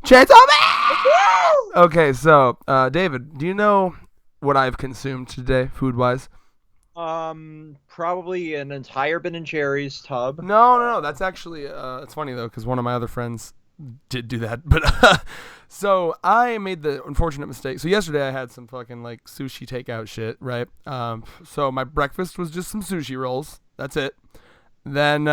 Chainsaw Man! Okay, so, David, do you know what I've consumed today, food-wise? Probably an entire Ben and Jerry's tub. No. That's actually, it's funny, though, because one of my other friends did do that. But, so I made the unfortunate mistake. So yesterday I had some fucking, like, sushi takeout shit, right? So my breakfast was just some sushi rolls. That's it. Then,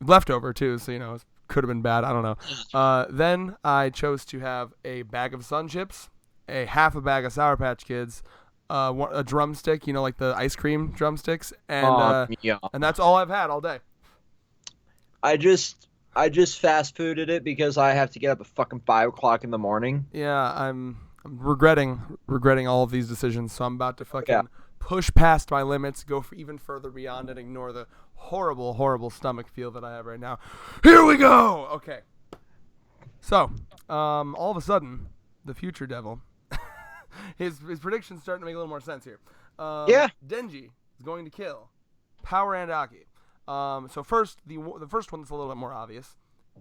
leftover, too, so, it could have been bad. I don't know. Then I chose to have a bag of Sun Chips, a half a bag of Sour Patch Kids, a drumstick, like the ice cream drumsticks, Yeah. and that's all I've had all day. I just fast fooded it because I have to get up at fucking 5 o'clock in the morning. Yeah, I'm regretting all of these decisions, so I'm about to Yeah. fucking push past my limits, go for even further beyond, and ignore the horrible, horrible stomach feel that I have right now. Here we go. Okay. So, all of a sudden, the future devil, his predictions starting to make a little more sense here. Yeah. Denji is going to kill Power and Aki. So first, the first one's a little bit more obvious.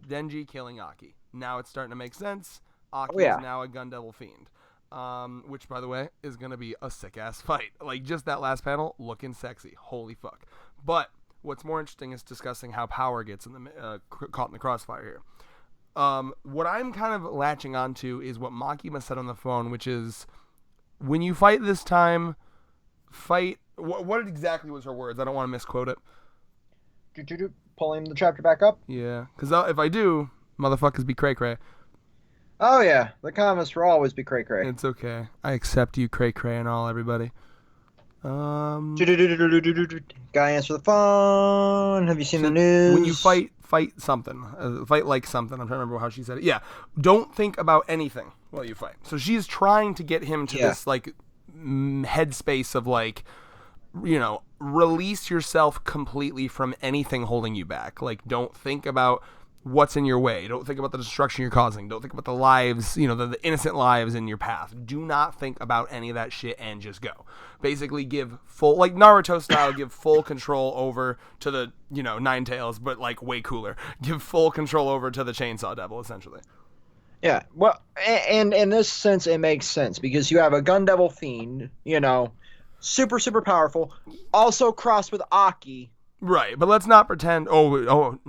Denji killing Aki. Now it's starting to make sense. Aki yeah. is now a gun devil fiend. Which, by the way, is going to be a sick-ass fight. Like, just that last panel, looking sexy. Holy fuck. But what's more interesting is discussing how Power gets caught in the crossfire here. What I'm kind of latching onto is what Makima said on the phone, which is, when you fight this time, fight... What exactly was her words? I don't want to misquote it. Pulling the chapter back up. Yeah, because if I do, motherfuckers be cray-cray. Oh yeah, the comments will always be cray cray. It's okay. I accept you, cray-cray and all, everybody. Guy answer the phone. Have you seen the news? When you fight something, fight like something. I'm trying to remember how she said it. Yeah, don't think about anything while you fight. So she's trying to get him to this like headspace of like, release yourself completely from anything holding you back. Like, don't think about what's in your way. Don't think about the destruction you're causing. Don't think about the lives, the innocent lives in your path. Do not think about any of that shit and just go. Basically give full, like Naruto style, give full control over to the, Nine Tails, but like way cooler. Give full control over to the Chainsaw Devil, essentially. Yeah, well, and in this sense, it makes sense because you have a gun devil fiend, super, super powerful, also crossed with Aki. Right, but let's not pretend. Here, we'll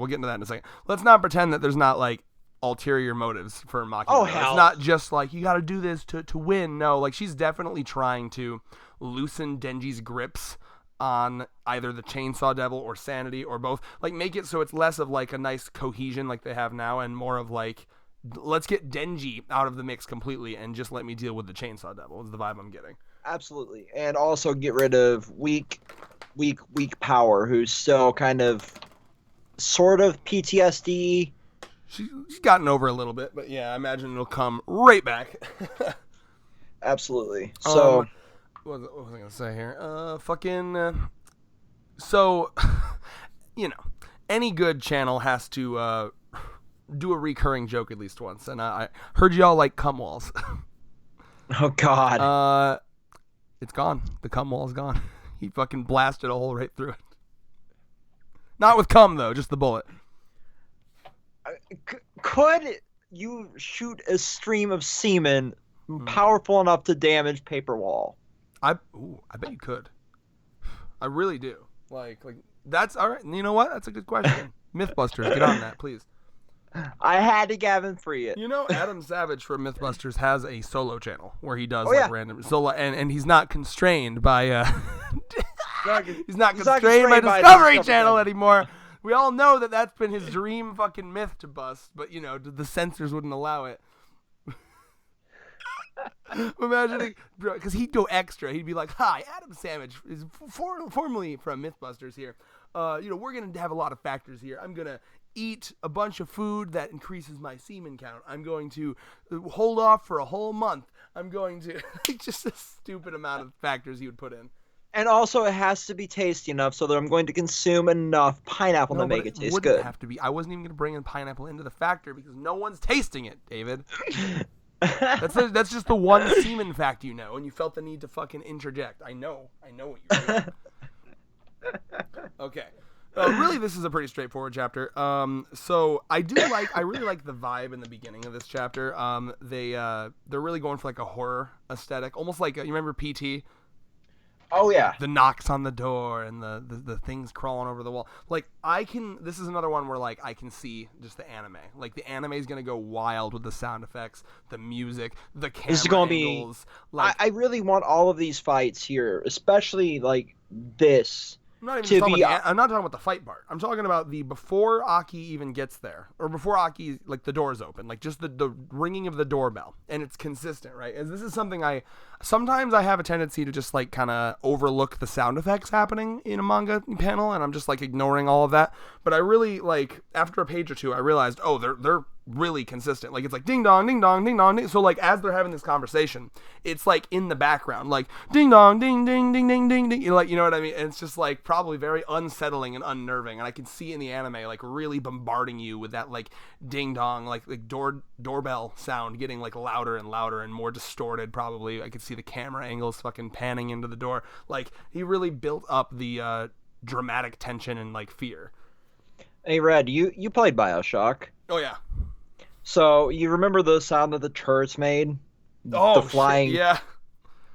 get into that in a second. Let's not pretend that there's not like ulterior motives for Makima. Oh hell! It's not just like you got to do this to win. No, like she's definitely trying to loosen Denji's grips on either the Chainsaw Devil or Sanity or both. Like make it so it's less of like a nice cohesion like they have now, and more of like, let's get Denji out of the mix completely and just let me deal with the Chainsaw Devil. Is the vibe I'm getting. Absolutely, and also get rid of weak Power, who's still kind of, sort of PTSD. She's gotten over a little bit, but yeah, I imagine it'll come right back. Absolutely. So, what was I gonna say here? So, any good channel has to do a recurring joke at least once, and I heard y'all like cum walls. Oh God. It's gone. The cum wall is gone. He fucking blasted a hole right through it. Not with cum, though, just the bullet. Could you shoot a stream of semen powerful enough to damage paper wall? I bet you could. I really do. Like that's all right. You know what? That's a good question. Mythbusters, get on that, please. I had to Gavin Free it. Adam Savage from Mythbusters has a solo channel where he does random solo, and he's not constrained by he's not constrained by Discovery Channel anymore. We all know that that's been his dream fucking myth to bust, but the censors wouldn't allow it. Imagining, because he'd go extra. He'd be like, "Hi, Adam Savage is formerly from Mythbusters here. We're gonna have a lot of factors here. I'm gonna eat a bunch of food that increases my semen count. I'm going to hold off for a whole month. I'm going to..." Just a stupid amount of factors he would put in. And also, it has to be tasty enough so that I'm going to consume enough pineapple to make it taste good. Wouldn't have to be. I wasn't even going to bring in pineapple into the factor because no one's tasting it, David. That's just the one semen fact and you felt the need to fucking interject. I know what you're doing. Okay. Really, this is a pretty straightforward chapter. So I really like the vibe in the beginning of this chapter. They're really going for like a horror aesthetic, almost like you remember PT. Oh yeah. The knocks on the door and the things crawling over the wall. Like this is another one where like I can see just the anime. Like the anime is gonna go wild with the sound effects, the music, the camera It's gonna angles. be. Like I really want all of these fights here, especially like this. I'm not talking about the fight part. I'm talking about the before Aki even gets there, or before Aki, like the door's open, like just the ringing of the doorbell, and it's consistent, right? And this is something sometimes I have a tendency to just like kind of overlook the sound effects happening in a manga panel, and I'm just like ignoring all of that. But I really like after a page or two, I realized, oh, they're really consistent. Like it's like ding dong, ding dong, ding dong. Ding. So like as they're having this conversation, it's like in the background, like ding dong, ding ding ding ding ding ding. Like you know what I mean? And it's just like probably very unsettling and unnerving. And I can see in the anime like really bombarding you with that like ding dong, like doorbell sound getting like louder and louder and more distorted. Probably I could see the camera angles fucking panning into the door. Like he really built up the dramatic tension and like fear. Hey Red, you played BioShock. Oh yeah. So you remember the sound that the turrets made? Oh, the flying. Shit, yeah.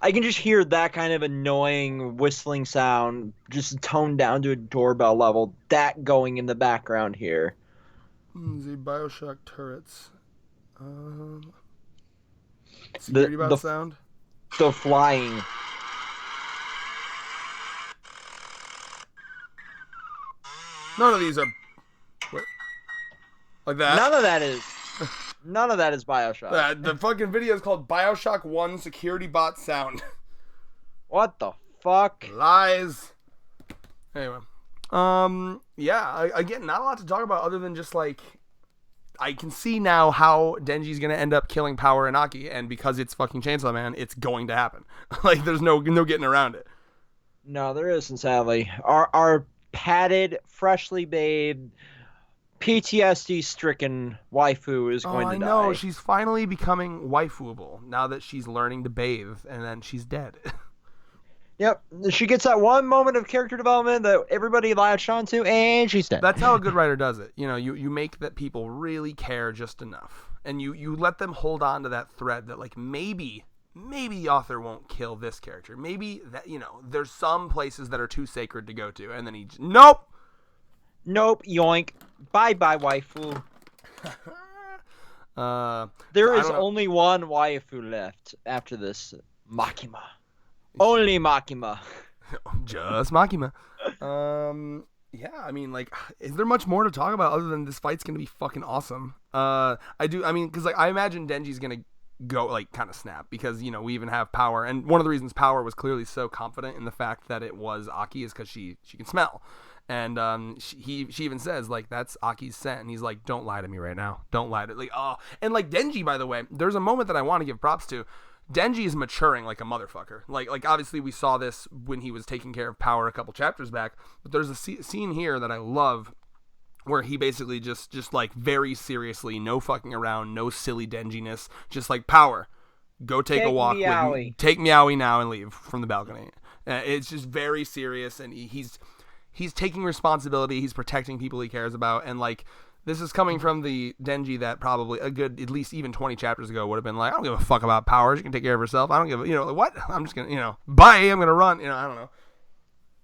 I can just hear that kind of annoying whistling sound, just toned down to a doorbell level. That going in the background here. The BioShock turrets. Security bot sound. The flying. None of these are. What? Like that. None of that is BioShock. The fucking video is called BioShock 1 Security Bot Sound. What the fuck? Lies. Anyway. Yeah, again, not a lot to talk about other than just like I can see now how Denji's gonna end up killing Power and Aki, and because it's fucking Chainsaw Man, it's going to happen. Like there's no getting around it. No, there isn't, sadly. Our padded, freshly bathed, PTSD-stricken waifu is going to die. I know. She's finally becoming waifuable now that she's learning to bathe, and then she's dead. Yep. She gets that one moment of character development that everybody latched onto, and she's dead. That's how a good writer does it. You know, you make that people really care just enough, and you let them hold on to that thread that, like, maybe the author won't kill this character. Maybe that, you know, there's some places that are too sacred to go to, and then he just, nope, yoink, bye waifu. There is only one waifu left after this, Makima. Only Makima. Just Makima. Yeah, I mean, like, is there much more to talk about other than this fight's gonna be fucking awesome? Because like I imagine Denji's gonna go like kind of snap because you know we even have Power, and one of the reasons Power was clearly so confident in the fact that it was Aki is because she can smell, and she even says like that's Aki's scent, and he's like, don't lie to me right now, don't lie to like and like Denji, by the way, there's a moment that I want to give props to. Denji is maturing like a motherfucker. Like obviously we saw this when he was taking care of Power a couple chapters back, but there's a scene here that I love where he basically just like very seriously, no fucking around, no silly Denjiness, just like Power, go take a walk with me, take Meowie now and leave from the balcony. It's just very serious, and he's taking responsibility, he's protecting people he cares about, and like this is coming from the Denji that probably a good, at least even 20 chapters ago would have been like, I don't give a fuck about Power. She can take care of herself. I don't give a, like, what? I'm just going to, bye. I'm going to run. I don't know.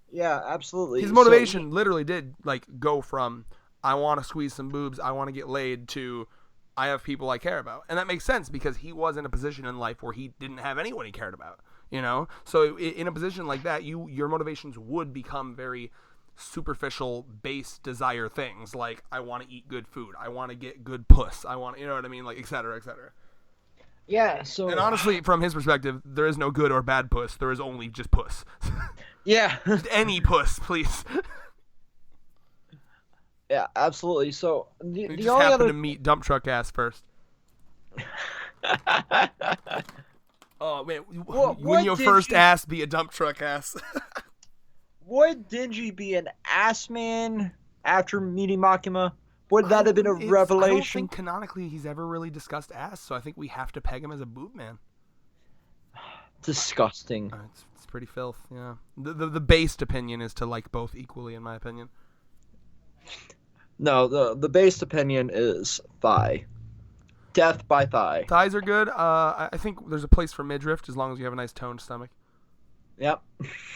Yeah, absolutely. His motivation literally did like go from, I want to squeeze some boobs, I want to get laid, to I have people I care about. And that makes sense because he was in a position in life where he didn't have anyone he cared about, So in a position like that, your motivations would become very superficial base desire things like I want to eat good food, I want to get good puss, I want, you know what I mean, like etc. Yeah, so and honestly from his perspective there is no good or bad puss, there is only just puss. Yeah. Just any puss, please. Yeah, absolutely. So you just happen to meet dump truck ass first. Oh man, when your first ass be a dump truck ass. Would Denji be an ass man after meeting Makima? Would that have been a revelation? I don't think canonically he's ever really discussed ass, so I think we have to peg him as a boob man. Disgusting. It's pretty filth, yeah. The based opinion is to like both equally, in my opinion. No, the base opinion is thigh. Death by thigh. Thighs are good. I think there's a place for midriff as long as you have a nice toned stomach. Yep.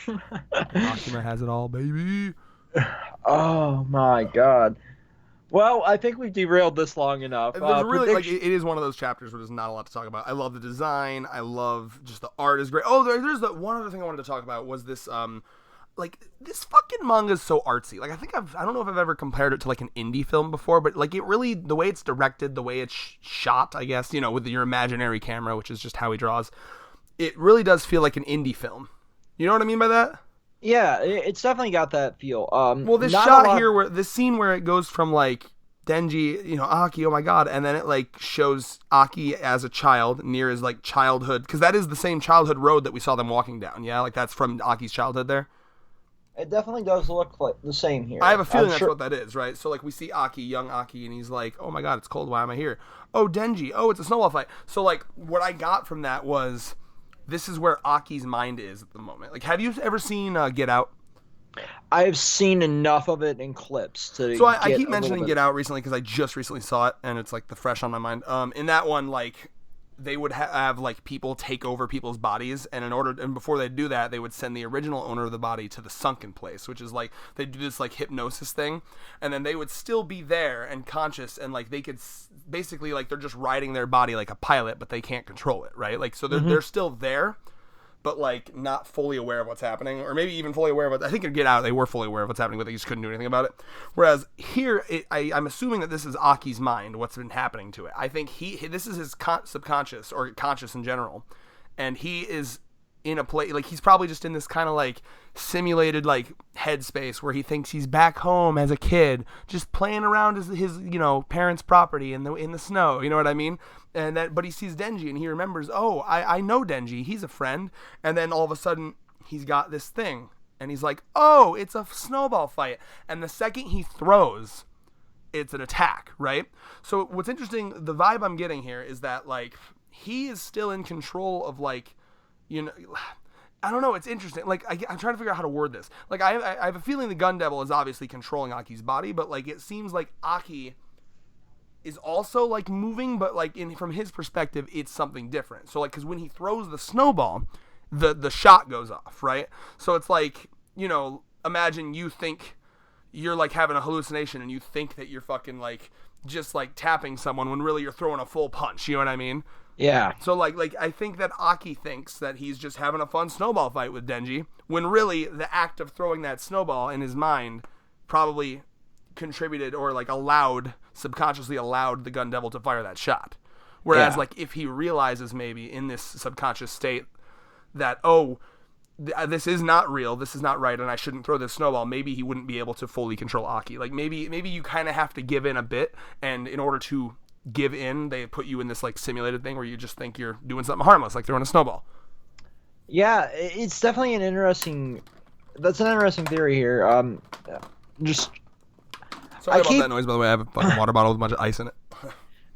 Makima has it all, baby. Oh my god. Well, I think we've derailed this long enough. There's really like it is one of those chapters where there's not a lot to talk about. I love the design. I love just the art is great. Oh, there's the one other thing I wanted to talk about was this like this fucking manga is so artsy. Like I don't know if I've ever compared it to like an indie film before, but like it really the way it's directed, the way it's shot, I guess, you know, with your imaginary camera, which is just how he draws. It really does feel like an indie film. You know what I mean by that? Yeah, it's definitely got that feel. Well, this shot here, where this scene where it goes from like Denji, you know, Aki, oh my god, and then it like shows Aki as a child near his like childhood, because that is the same childhood road that we saw them walking down. Yeah, like that's from Aki's childhood there. It definitely does look like the same here. I have a feeling that's what that is, right? So like we see Aki, young Aki, and he's like, oh my god, it's cold. Why am I here? Oh, Denji. Oh, it's a snowball fight. So like what I got from that was, this is where Aki's mind is at the moment. Like, have you ever seen Get Out? I've seen enough of it in clips to. So I keep mentioning Get Out recently because I just recently saw it and it's like the fresh on my mind. In that one, like they would have like people take over people's bodies, and before they do that, they would send the original owner of the body to the sunken place, which is like they do this like hypnosis thing, and then they would still be there and conscious, and like they could basically like they're just riding their body like a pilot, but they can't control it, right? Like so they're still there, but like not fully aware of what's happening, or maybe even fully aware of what I think in Get Out they were fully aware of what's happening, but they just couldn't do anything about it. Whereas here, I'm assuming that this is Aki's mind, what's been happening to it. I think this is his subconscious or conscious in general, and he is in a place like he's probably just in this kind of like simulated like headspace where he thinks he's back home as a kid, just playing around his you know parents' property in the snow. You know what I mean? But he sees Denji and he remembers, oh, I know Denji, he's a friend. And then all of a sudden he's got this thing and he's like, oh, it's a snowball fight. And the second he throws, it's an attack, right? So what's interesting, the vibe I'm getting here is that like he is still in control of like, you know, I don't know. It's interesting. Like I'm trying to figure out how to word this. Like I have a feeling the Gun Devil is obviously controlling Aki's body, but like it seems like Aki is also like moving, but like from his perspective, it's something different. So like, because when he throws the snowball, the shot goes off, right? So it's like, you know, imagine you think you're like having a hallucination and you think that you're fucking like just like tapping someone when really you're throwing a full punch. You know what I mean? Yeah. So like I think that Aki thinks that he's just having a fun snowball fight with Denji, when really the act of throwing that snowball in his mind probably contributed or like subconsciously allowed the Gun Devil to fire that shot. Whereas like if he realizes maybe in this subconscious state that, oh, this is not real, this is not right, and I shouldn't throw this snowball, maybe he wouldn't be able to fully control Aki. Like maybe you kind of have to give in a bit, and in order to give in, they put you in this like simulated thing where you just think you're doing something harmless, like throwing a snowball. Yeah, it's definitely that's an interesting theory here. Just sorry about that noise, by the way. I have a fucking water bottle with a bunch of ice in it.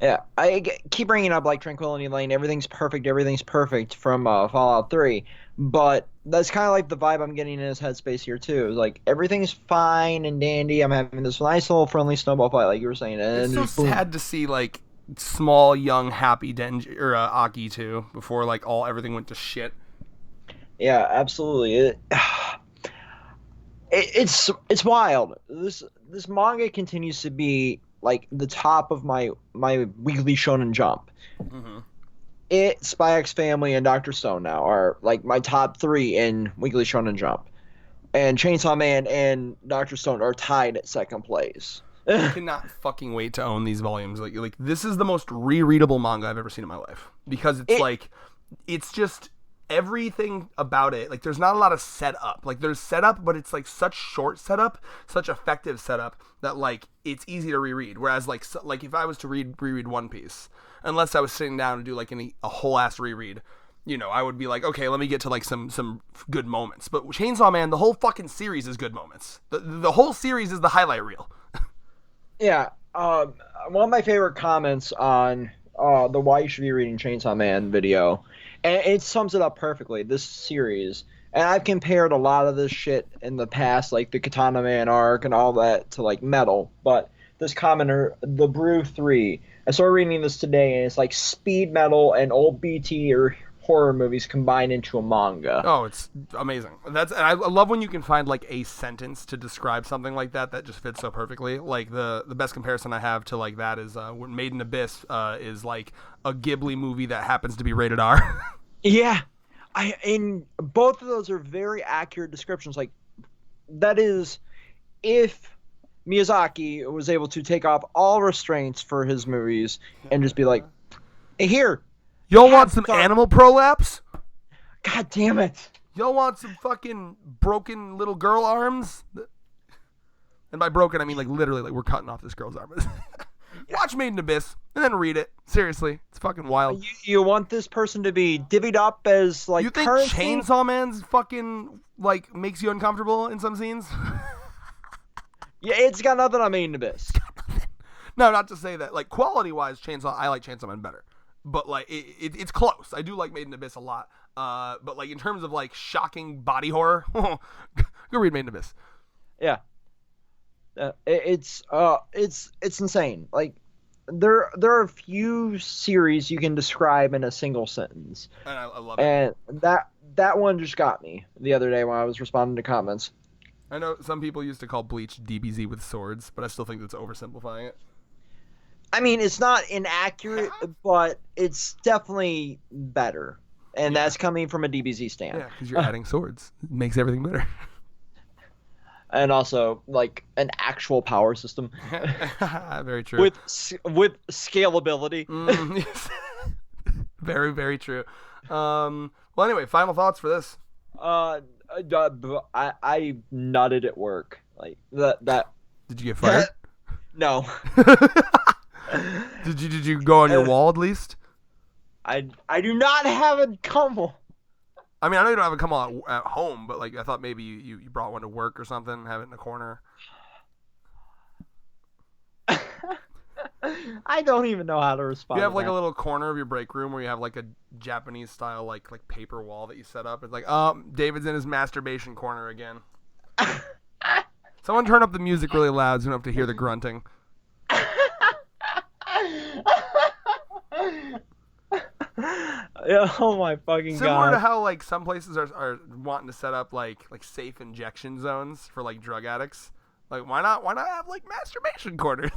Yeah, I keep bringing up like Tranquility Lane, everything's perfect from Fallout 3, but that's kind of like the vibe I'm getting in his headspace here too. Like everything's fine and dandy. I'm having this nice little friendly snowball fight, like you were saying. And it's so sad to see like small, young, happy Denji or Aki too before like everything went to shit. Yeah, absolutely. It's wild. This manga continues to be like the top of my weekly Shonen Jump. Mm-hmm. Spy X Family, and Dr. Stone now are like my top 3 in weekly Shonen Jump, and Chainsaw Man and Dr. Stone are tied at second place. I cannot fucking wait to own these volumes. Like this is the most rereadable manga I've ever seen in my life, because it's just everything about it. Like there's not a lot of setup. Like there's setup, but it's like such short setup, such effective setup that like it's easy to reread. Whereas like if I was to reread One Piece, unless I was sitting down to do like a whole ass reread, you know, I would be like, okay, let me get to like some good moments. But Chainsaw Man, the whole fucking series is good moments. The whole series is the highlight reel. Yeah. One of my favorite comments on the Why You Should Be Reading Chainsaw Man video, and it sums it up perfectly, this series, And I've compared a lot of this shit in the past, like the Katana Man arc and all that, to like metal. But this commenter, the Brew 3, I started reading this today, and it's like speed metal and old BT or horror movies combined into a manga. Oh, it's amazing. I love when you can find like a sentence to describe something like that just fits so perfectly. Like the best comparison I have to like that is when Made in Abyss is like a Ghibli movie that happens to be rated R. Yeah, and both of those are very accurate descriptions. Like that is if Miyazaki was able to take off all restraints for his movies and just be like, hey, here. Y'all want some animal prolapse? God damn it. Y'all want some fucking broken little girl arms? And by broken, I mean like literally like we're cutting off this girl's arm. Watch Made in Abyss and then read it. Seriously, it's fucking wild. You want this person to be divvied up as like you think currency? Chainsaw Man's fucking like makes you uncomfortable in some scenes? Yeah, it's got nothing on Made in Abyss. No, not to say that. Like quality-wise, I like Chainsaw Man better. But like it's close. I do like Made in Abyss a lot. But like in terms of like shocking body horror, go read Made in Abyss. Yeah. It's insane. Like there are a few series you can describe in a single sentence. And I love it. And that one just got me the other day when I was responding to comments. I know some people used to call Bleach DBZ with swords, but I still think that's oversimplifying it. I mean, it's not inaccurate, but it's definitely better. And that's coming from a DBZ stand. Yeah, because you're adding swords. It makes everything better. And also, like, an actual power system. Very true. With scalability. Yes. Very, very true. Well, anyway, final thoughts for this. I nutted at work. Like, that. Did you get fired? No. Did you go on your wall at least? I do not have a Kummel. I mean, I know you don't have a Kummel at home, but like I thought maybe you brought one to work or something, have it in the corner. I don't even know how to respond. You have to like that. a little corner of your break room where you have like a Japanese style like paper wall that you set up. It's like, David's in his masturbation corner again. Someone turn up the music really loud so you don't have to hear the grunting. Yeah, oh my fucking god. Similar to how like some places are wanting to set up like safe injection zones for like drug addicts. Like why not have like masturbation corners?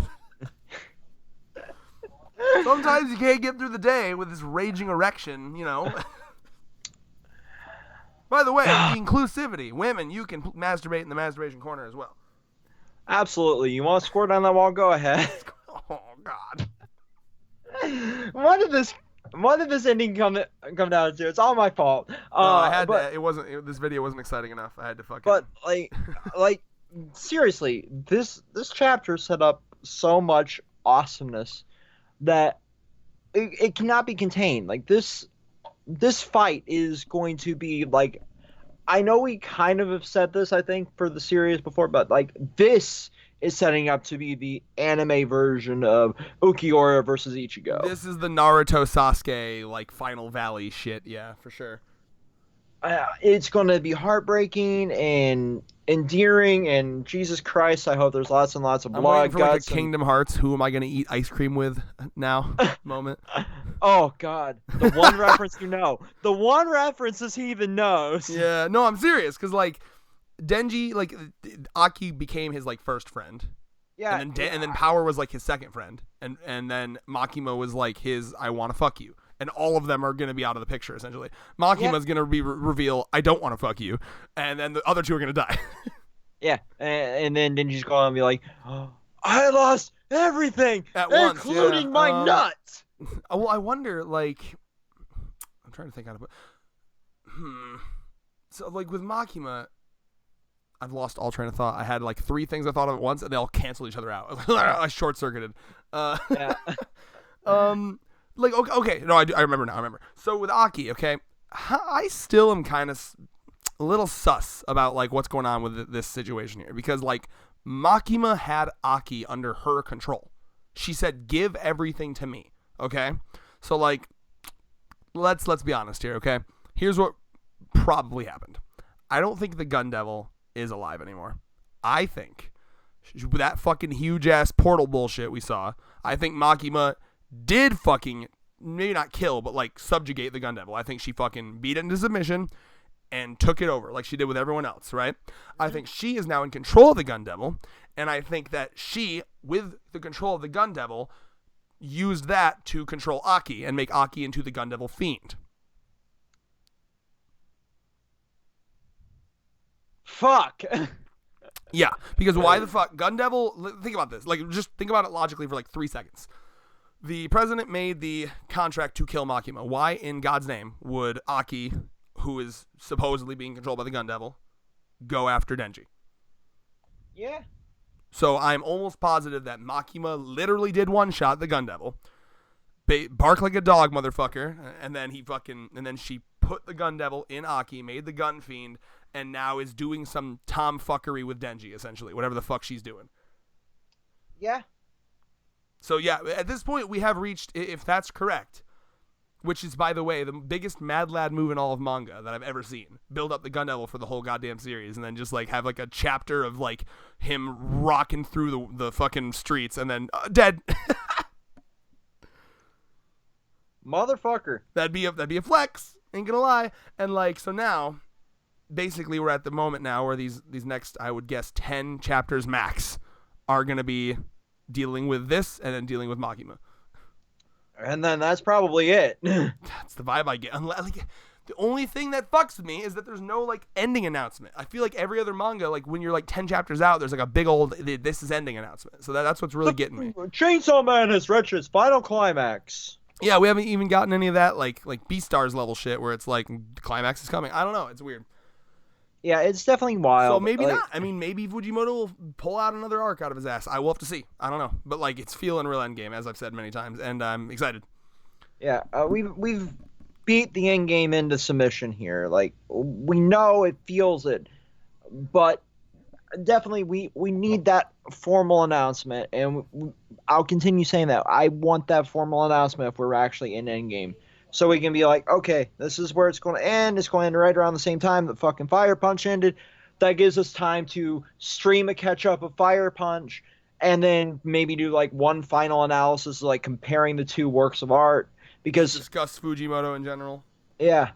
Sometimes you can't get through the day with this raging erection, you know. By the way, inclusivity. Women, you can masturbate in the masturbation corner as well. Absolutely. You want to squirt on that wall? Go ahead. Oh God. What did this ending come down to? It's all my fault. No, I had to. This video wasn't exciting enough. I had to fucking. But like seriously, this chapter set up so much awesomeness that it cannot be contained. Like this fight is going to be like, I know we kind of have said this, I think, for the series before, but like this is setting up to be the anime version of Ukiura versus Ichigo. This is the Naruto Sasuke like Final Valley shit, yeah, for sure. It's going to be heartbreaking and endearing, and Jesus Christ, I hope there's lots and lots of blood. I'm waiting for guts, like a Kingdom Hearts. Who am I going to eat ice cream with now? Moment. Oh God, the one reference you know, the one references he even knows. Yeah, no, I'm serious because like Denji, like Aki became his like first friend. Yeah, and then Power was like his second friend, and then Makima was like his I want to fuck you. And all of them are going to be out of the picture, essentially. Makima's going to be reveal, I don't want to fuck you. And then the other two are going to die. Yeah. And then Denji's going to be like, oh, I lost everything, at once, including my nuts. Well, I wonder, like, I'm trying to think how to put. So, like, with Makima, I've lost all train of thought. I had, like, 3 things I thought of at once, and they all canceled each other out. I short-circuited. Yeah. Like, okay, no, I remember now. I remember. So with Aki, okay, I still am kind of a little sus about like what's going on with this situation here because like Makima had Aki under her control. She said, "Give everything to me." Okay, so like, let's be honest here. Okay, here's what probably happened. I don't think the Gun Devil is alive anymore. I think that fucking huge ass portal bullshit we saw, I think Makima did fucking, maybe not kill, but like subjugate the Gun Devil. I think she fucking beat it into submission and took it over like she did with everyone else, right? I think she is now in control of the Gun Devil, and I think that she, with the control of the Gun Devil, used that to control Aki and make Aki into the Gun Devil Fiend. Fuck. Yeah, because why the fuck? Gun Devil, think about this. Like, just think about it logically for like 3 seconds. The president made the contract to kill Makima. Why in God's name would Aki, who is supposedly being controlled by the Gun Devil, go after Denji? Yeah. So I'm almost positive that Makima literally did one-shot the Gun Devil. Bark like a dog, motherfucker. And then she put the Gun Devil in Aki, made the Gun Fiend, and now is doing some tomfuckery with Denji, essentially. Whatever the fuck she's doing. Yeah. So yeah, at this point we have reached, if that's correct, which is, by the way, the biggest Mad Lad move in all of manga that I've ever seen. Build up the Gun Devil for the whole goddamn series, and then just like have like a chapter of like him rocking through the fucking streets, and then dead. Motherfucker. That'd be a flex. Ain't gonna lie. And like, so now, basically, we're at the moment now where these next, I would guess, 10 chapters max are gonna be dealing with this and then dealing with Makima. And then that's probably it. That's the vibe I get. Like, the only thing that fucks with me is that there's no like ending announcement. I feel like every other manga, like when you're like 10 chapters out, there's like a big old this is ending announcement. So that's what's really getting me. Chainsaw Man has reached its final climax. Yeah, we haven't even gotten any of that like Beastars level shit where it's like the climax is coming. I don't know. It's weird. Yeah, it's definitely wild. So maybe like, not. I mean, maybe Fujimoto will pull out another arc out of his ass. I will have to see. I don't know. But like, it's feeling real endgame, as I've said many times, and I'm excited. Yeah, we've beat the end game into submission here. Like, we know it feels it, but definitely we need that formal announcement, and I'll continue saying that. I want that formal announcement if we're actually in endgame. So we can be like, okay, this is where it's going to end. It's going to end right around the same time that fucking Fire Punch ended. That gives us time to stream a catch-up of Fire Punch and then maybe do like one final analysis, like comparing the two works of art. Because discuss Fujimoto in general. Yeah.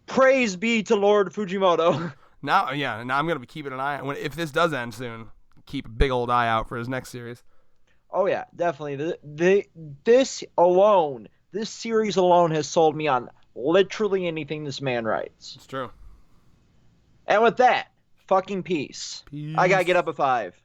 Praise be to Lord Fujimoto. Now I'm going to be keeping an eye out. If this does end soon, keep a big old eye out for his next series. Oh, yeah, definitely. This series alone has sold me on literally anything this man writes. It's true. And with that, fucking peace. I gotta get up at 5.